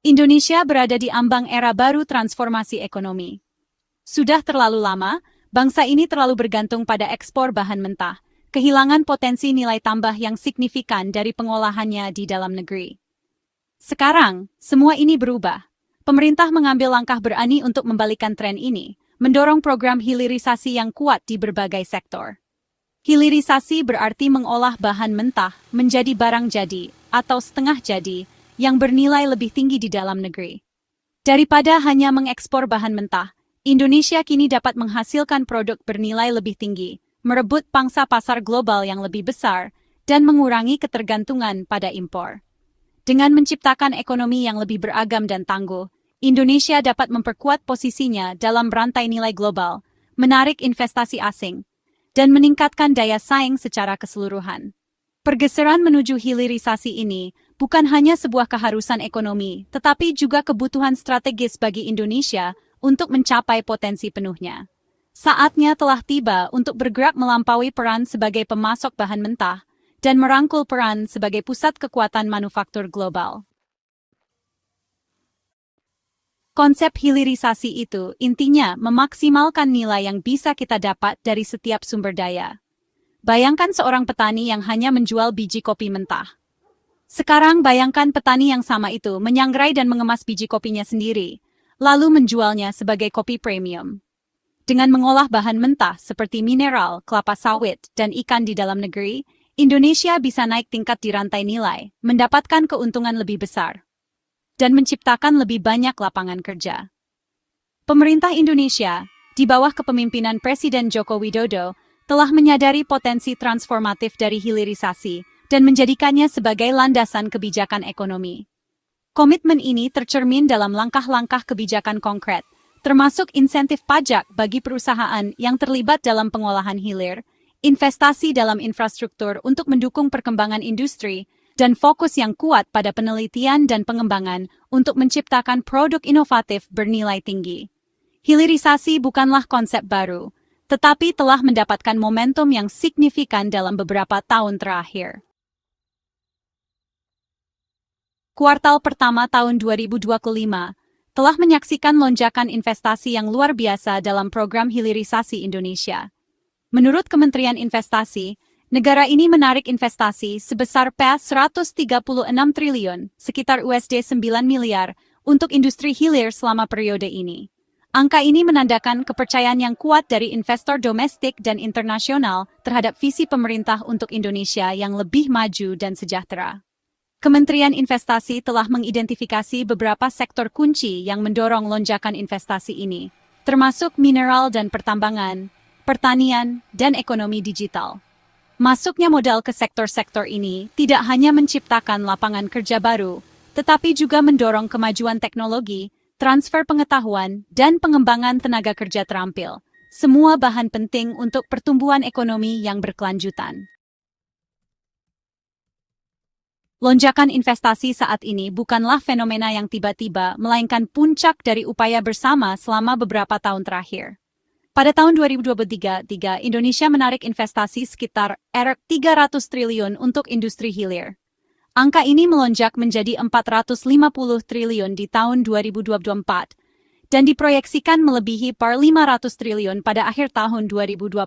Indonesia berada di ambang era baru transformasi ekonomi. Sudah terlalu lama, bangsa ini terlalu bergantung pada ekspor bahan mentah, kehilangan potensi nilai tambah yang signifikan dari pengolahannya di dalam negeri. Sekarang, semua ini berubah. Pemerintah mengambil langkah berani untuk membalikkan tren ini, mendorong program hilirisasi yang kuat di berbagai sektor. Hilirisasi berarti mengolah bahan mentah menjadi barang jadi atau setengah jadi yang bernilai lebih tinggi di dalam negeri. Daripada hanya mengekspor bahan mentah, Indonesia kini dapat menghasilkan produk bernilai lebih tinggi, merebut pangsa pasar global yang lebih besar, dan mengurangi ketergantungan pada impor. Dengan menciptakan ekonomi yang lebih beragam dan tangguh, Indonesia dapat memperkuat posisinya dalam rantai nilai global, menarik investasi asing, dan meningkatkan daya saing secara keseluruhan. Pergeseran menuju hilirisasi ini bukan hanya sebuah keharusan ekonomi, tetapi juga kebutuhan strategis bagi Indonesia untuk mencapai potensi penuhnya. Saatnya telah tiba untuk bergerak melampaui peran sebagai pemasok bahan mentah dan merangkul peran sebagai pusat kekuatan manufaktur global. Konsep hilirisasi itu intinya memaksimalkan nilai yang bisa kita dapat dari setiap sumber daya. Bayangkan seorang petani yang hanya menjual biji kopi mentah. Sekarang bayangkan petani yang sama itu menyangrai dan mengemas biji kopinya sendiri, lalu menjualnya sebagai kopi premium. Dengan mengolah bahan mentah seperti mineral, kelapa sawit, dan ikan di dalam negeri, Indonesia bisa naik tingkat di rantai nilai, mendapatkan keuntungan lebih besar, dan menciptakan lebih banyak lapangan kerja. Pemerintah Indonesia, di bawah kepemimpinan Presiden Joko Widodo, telah menyadari potensi transformatif dari hilirisasi dan menjadikannya sebagai landasan kebijakan ekonomi. Komitmen ini tercermin dalam langkah-langkah kebijakan konkret, termasuk insentif pajak bagi perusahaan yang terlibat dalam pengolahan hilir, investasi dalam infrastruktur untuk mendukung perkembangan industri, dan fokus yang kuat pada penelitian dan pengembangan untuk menciptakan produk inovatif bernilai tinggi. Hilirisasi bukanlah konsep baru, tetapi telah mendapatkan momentum yang signifikan dalam beberapa tahun terakhir. Kuartal pertama tahun 2025 telah menyaksikan lonjakan investasi yang luar biasa dalam program hilirisasi Indonesia. Menurut Kementerian Investasi, negara ini menarik investasi sebesar Rp136 triliun, sekitar USD 9 miliar, untuk industri hilir selama periode ini. Angka ini menandakan kepercayaan yang kuat dari investor domestik dan internasional terhadap visi pemerintah untuk Indonesia yang lebih maju dan sejahtera. Kementerian Investasi telah mengidentifikasi beberapa sektor kunci yang mendorong lonjakan investasi ini, termasuk mineral dan pertambangan, pertanian, dan ekonomi digital. Masuknya modal ke sektor-sektor ini tidak hanya menciptakan lapangan kerja baru, tetapi juga mendorong kemajuan teknologi, transfer pengetahuan, dan pengembangan tenaga kerja terampil. Semua bahan penting untuk pertumbuhan ekonomi yang berkelanjutan. Lonjakan investasi saat ini bukanlah fenomena yang tiba-tiba, melainkan puncak dari upaya bersama selama beberapa tahun terakhir. Pada tahun 2023, Indonesia menarik investasi sekitar Rp300 triliun untuk industri hilir. Angka ini melonjak menjadi Rp450 triliun di tahun 2024 dan diproyeksikan melebihi Rp500 triliun pada akhir tahun 2025.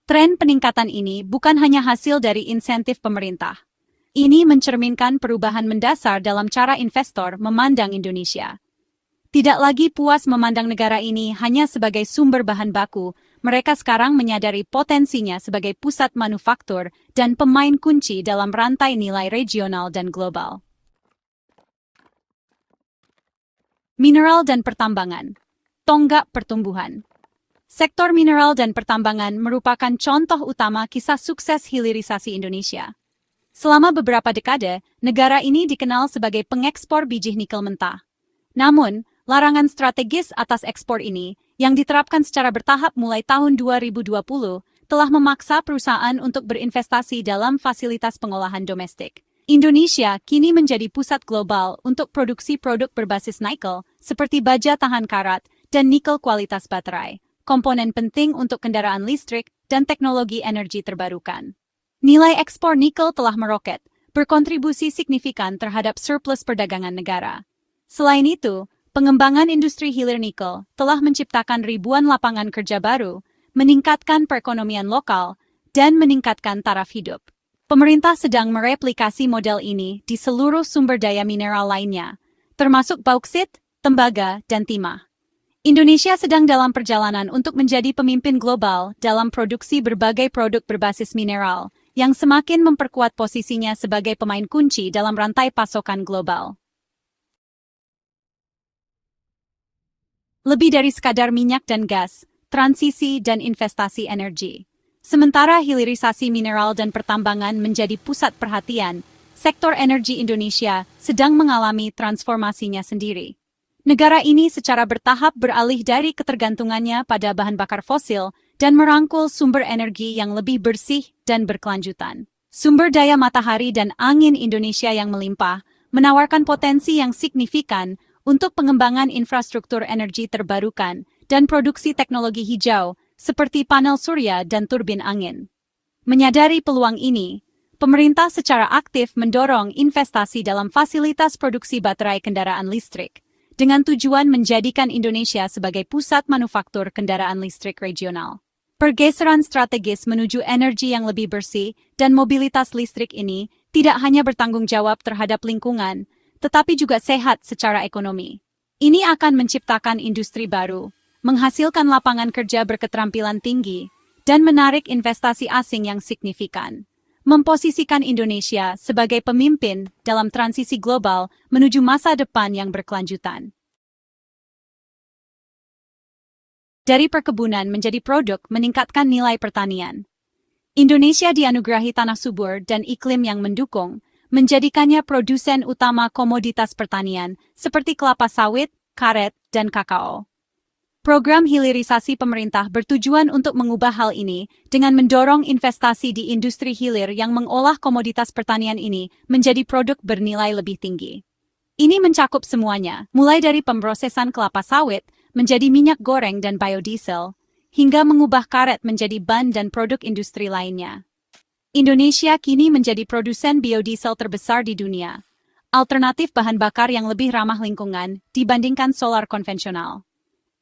Tren peningkatan ini bukan hanya hasil dari insentif pemerintah. Ini mencerminkan perubahan mendasar dalam cara investor memandang Indonesia. Tidak lagi puas memandang negara ini hanya sebagai sumber bahan baku, mereka sekarang menyadari potensinya sebagai pusat manufaktur dan pemain kunci dalam rantai nilai regional dan global. Mineral dan pertambangan. Tonggak pertumbuhan. Sektor mineral dan pertambangan merupakan contoh utama kisah sukses hilirisasi Indonesia. Selama beberapa dekade, negara ini dikenal sebagai pengekspor biji nikel mentah. Namun, larangan strategis atas ekspor ini, yang diterapkan secara bertahap mulai tahun 2020, telah memaksa perusahaan untuk berinvestasi dalam fasilitas pengolahan domestik. Indonesia kini menjadi pusat global untuk produksi produk berbasis nikel, seperti baja tahan karat dan nikel kualitas baterai, komponen penting untuk kendaraan listrik dan teknologi energi terbarukan. Nilai ekspor nikel telah meroket, berkontribusi signifikan terhadap surplus perdagangan negara. Selain itu, pengembangan industri hilir nikel telah menciptakan ribuan lapangan kerja baru, meningkatkan perekonomian lokal, dan meningkatkan taraf hidup. Pemerintah sedang mereplikasi model ini di seluruh sumber daya mineral lainnya, termasuk bauksit, tembaga, dan timah. Indonesia sedang dalam perjalanan untuk menjadi pemimpin global dalam produksi berbagai produk berbasis mineral, yang semakin memperkuat posisinya sebagai pemain kunci dalam rantai pasokan global. Lebih dari sekadar minyak dan gas, transisi dan investasi energi. Sementara hilirisasi mineral dan pertambangan menjadi pusat perhatian, sektor energi Indonesia sedang mengalami transformasinya sendiri. Negara ini secara bertahap beralih dari ketergantungannya pada bahan bakar fosil dan merangkul sumber energi yang lebih bersih dan berkelanjutan. Sumber daya matahari dan angin Indonesia yang melimpah menawarkan potensi yang signifikan untuk pengembangan infrastruktur energi terbarukan dan produksi teknologi hijau seperti panel surya dan turbin angin. Menyadari peluang ini, pemerintah secara aktif mendorong investasi dalam fasilitas produksi baterai kendaraan listrik, dengan tujuan menjadikan Indonesia sebagai pusat manufaktur kendaraan listrik regional. Pergeseran strategis menuju energi yang lebih bersih dan mobilitas listrik ini tidak hanya bertanggung jawab terhadap lingkungan, tetapi juga sehat secara ekonomi. Ini akan menciptakan industri baru, menghasilkan lapangan kerja berketerampilan tinggi, dan menarik investasi asing yang signifikan, memposisikan Indonesia sebagai pemimpin dalam transisi global menuju masa depan yang berkelanjutan. Dari perkebunan menjadi produk meningkatkan nilai pertanian. Indonesia dianugerahi tanah subur dan iklim yang mendukung, menjadikannya produsen utama komoditas pertanian seperti kelapa sawit, karet, dan kakao. Program hilirisasi pemerintah bertujuan untuk mengubah hal ini dengan mendorong investasi di industri hilir yang mengolah komoditas pertanian ini menjadi produk bernilai lebih tinggi. Ini mencakup semuanya, mulai dari pemrosesan kelapa sawit menjadi minyak goreng dan biodiesel, hingga mengubah karet menjadi ban dan produk industri lainnya. Indonesia kini menjadi produsen biodiesel terbesar di dunia, alternatif bahan bakar yang lebih ramah lingkungan dibandingkan solar konvensional.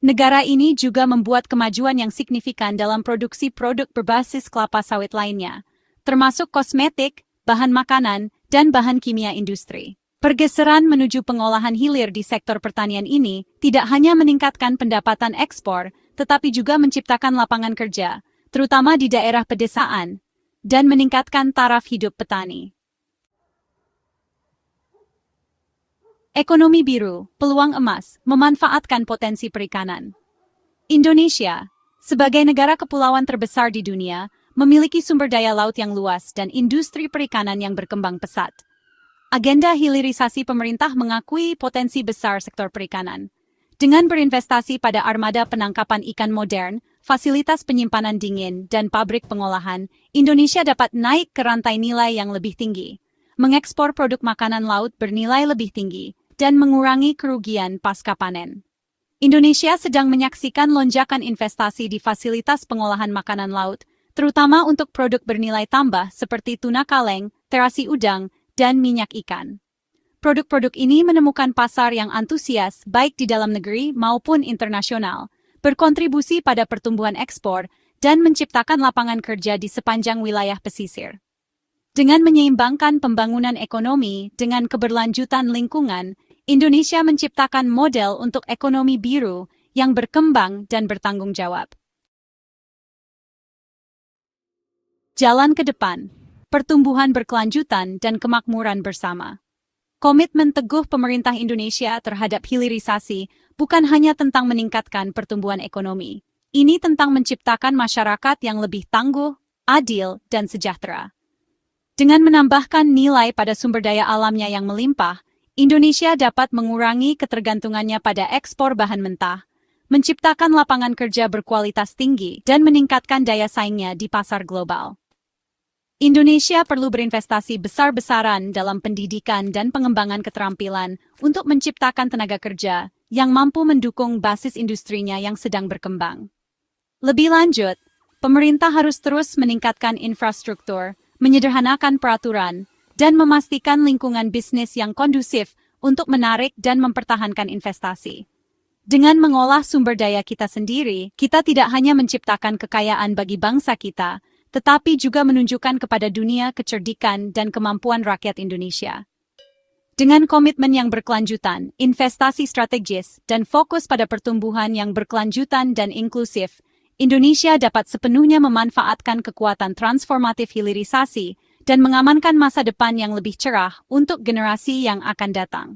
Negara ini juga membuat kemajuan yang signifikan dalam produksi produk berbasis kelapa sawit lainnya, termasuk kosmetik, bahan makanan, dan bahan kimia industri. Pergeseran menuju pengolahan hilir di sektor pertanian ini tidak hanya meningkatkan pendapatan ekspor, tetapi juga menciptakan lapangan kerja, terutama di daerah pedesaan, dan meningkatkan taraf hidup petani. Ekonomi biru, peluang emas, memanfaatkan potensi perikanan. Indonesia, sebagai negara kepulauan terbesar di dunia, memiliki sumber daya laut yang luas dan industri perikanan yang berkembang pesat. Agenda hilirisasi pemerintah mengakui potensi besar sektor perikanan. Dengan berinvestasi pada armada penangkapan ikan modern, fasilitas penyimpanan dingin, dan pabrik pengolahan, Indonesia dapat naik ke rantai nilai yang lebih tinggi, mengekspor produk makanan laut bernilai lebih tinggi, dan mengurangi kerugian pasca panen. Indonesia sedang menyaksikan lonjakan investasi di fasilitas pengolahan makanan laut, terutama untuk produk bernilai tambah seperti tuna kaleng, terasi udang, dan minyak ikan. Produk-produk ini menemukan pasar yang antusias baik di dalam negeri maupun internasional, berkontribusi pada pertumbuhan ekspor, dan menciptakan lapangan kerja di sepanjang wilayah pesisir. Dengan menyeimbangkan pembangunan ekonomi dengan keberlanjutan lingkungan, Indonesia menciptakan model untuk ekonomi biru yang berkembang dan bertanggung jawab. Jalan ke depan, pertumbuhan berkelanjutan dan kemakmuran bersama. Komitmen teguh pemerintah Indonesia terhadap hilirisasi bukan hanya tentang meningkatkan pertumbuhan ekonomi. Ini tentang menciptakan masyarakat yang lebih tangguh, adil, dan sejahtera. Dengan menambahkan nilai pada sumber daya alamnya yang melimpah, Indonesia dapat mengurangi ketergantungannya pada ekspor bahan mentah, menciptakan lapangan kerja berkualitas tinggi, dan meningkatkan daya saingnya di pasar global. Indonesia perlu berinvestasi besar-besaran dalam pendidikan dan pengembangan keterampilan untuk menciptakan tenaga kerja yang mampu mendukung basis industrinya yang sedang berkembang. Lebih lanjut, pemerintah harus terus meningkatkan infrastruktur, menyederhanakan peraturan, dan memastikan lingkungan bisnis yang kondusif untuk menarik dan mempertahankan investasi. Dengan mengolah sumber daya kita sendiri, kita tidak hanya menciptakan kekayaan bagi bangsa kita, tetapi juga menunjukkan kepada dunia kecerdikan dan kemampuan rakyat Indonesia. Dengan komitmen yang berkelanjutan, investasi strategis, dan fokus pada pertumbuhan yang berkelanjutan dan inklusif, Indonesia dapat sepenuhnya memanfaatkan kekuatan transformatif hilirisasi dan mengamankan masa depan yang lebih cerah untuk generasi yang akan datang.